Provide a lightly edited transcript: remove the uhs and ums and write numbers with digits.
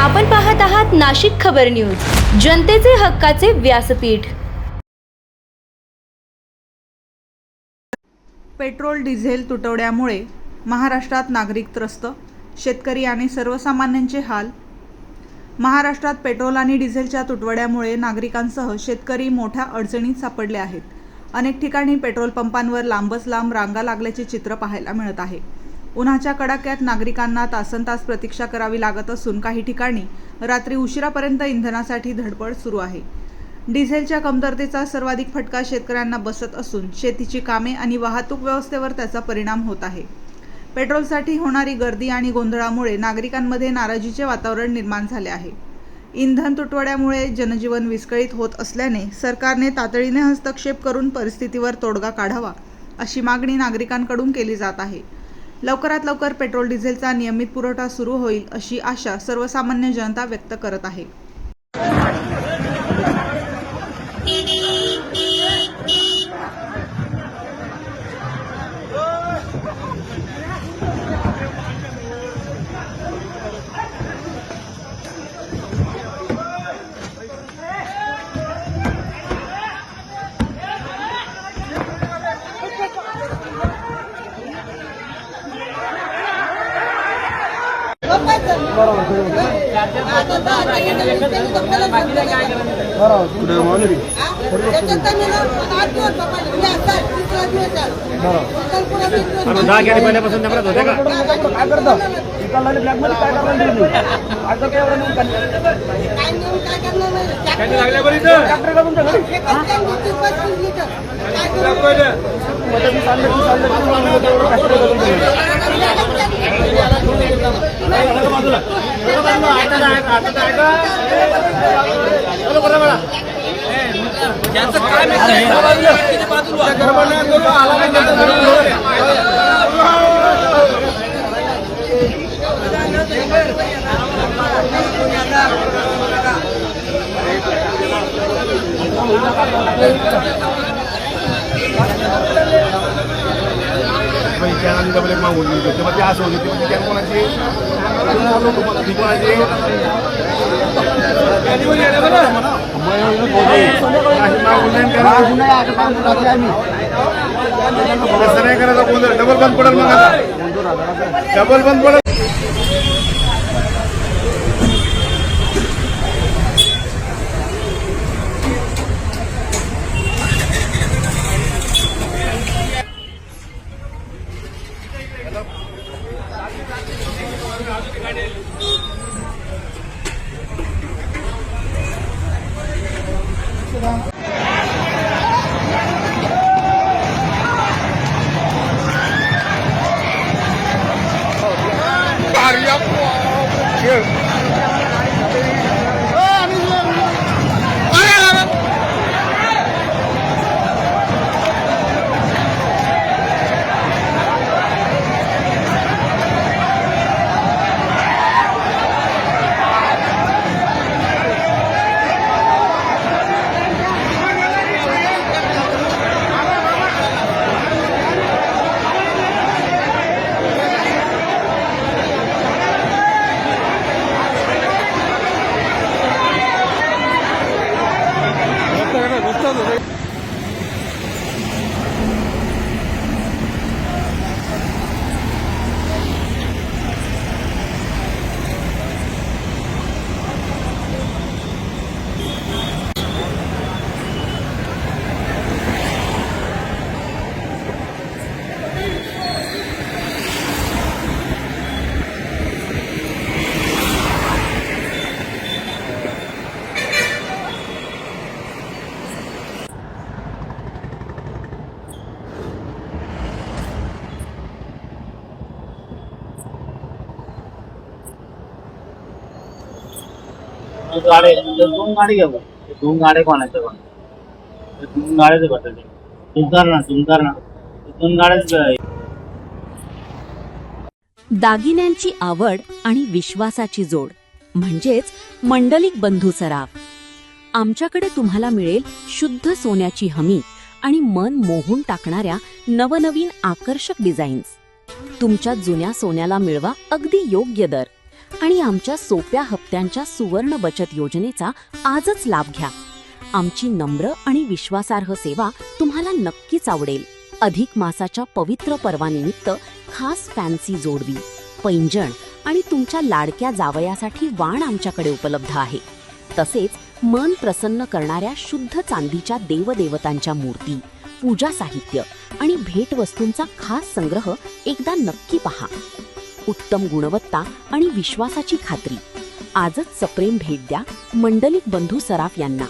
आपण पाहत आहात नाशिक खबर न्यूज, जनतेचे हक्काचे व्यासपीठ। पेट्रोल डिझेल तुटवड्यामुळे महाराष्ट्रात नागरिक त्रस्त, शेतकरी आणि सर्वसामान्यांचे हाल। महाराष्ट्रात पेट्रोल आणि डिझेलच्या तुटवड्यामुळे नागरिकांसह शेतकरी मोठ्या अडचणीत सापडले आहेत। अनेक ठिकाणी पेट्रोल पंपांवर लांबच लांब रांगा लागल्याचे चित्र पाहायला मिळत आहे। उन्हाच्या कडाक्यात नागरिकांना तासनतास प्रतीक्षा करावी लागत असून काही ठिकाणी रात्री उशिरापर्यंत इंधनासाठी धडपड सुरू आहे। डिझेलच्या कमतरतेचा सर्वाधिक फटका शेतकऱ्यांना बसत असून शेतीची कामे आणि वाहतूक व्यवस्थेवर त्याचा परिणाम होत आहे। पेट्रोलसाठी होणारी गर्दी आणि गोंधळामुळे नागरिकांमध्ये नाराजीचे वातावरण निर्माण झाले आहे। इंधन तुटवड्यामुळे जनजीवन विस्कळीत होत असल्याने सरकारने तातडीने हस्तक्षेप करून परिस्थितीवर तोडगा काढावा अशी मागणी नागरिकांकडून केली जात आहे। लवकरात लवकर पेट्रोल डिझेलचा नियमित पुरवठा सुरू होईल अशी आशा सर्वसामान्य जनता व्यक्त करत आहे। डबल बंद पडेल, मग आता डबल बंद पडेल। दोन गाडी घ्या, दोन गाड्या कोणाच्या पण दोन गाड्याच बदलले दोन गाड्याच। दागिन्यांची आवड आणि विश्वासाची जोड म्हणजेच मंडलिक बंधू सराफ। आमच्याकडे तुम्हाला मिळेल शुद्ध सोन्याची हमी आणि मन मोहून टाकणाऱ्या नवनवीन आकर्षक डिझाईन्स। तुमच्या जुन्या सोन्याला मिळवा अगदी योग्य दर आणि आमच्या सोप्या हप्त्यांच्या सुवर्ण बचत योजनेचा आजच लाभ घ्या. आमची नम्र आणि विश्वासार्ह सेवा तुम्हाला नक्कीच आवडेल. अधिक मासाच्या पवित्र पर्वानिमित्त खास फॅन्सी जोडवी, पैंजण आणि तुमच्या लाडक्या जावयासाठी वाण आमच्याकडे उपलब्ध आहे. तसेच मन प्रसन्न करणाऱ्या शुद्ध चांदीच्या देवदेवतांच्या मूर्ती, पूजा साहित्य आणि भेटवस्तूंचा खास संग्रह एकदा नक्की पहा. उत्तम गुणवत्ता आणि विश्वासाची खात्री. आजच सप्रेम भेट द्या मंडलिक बंधू सराफ यांना.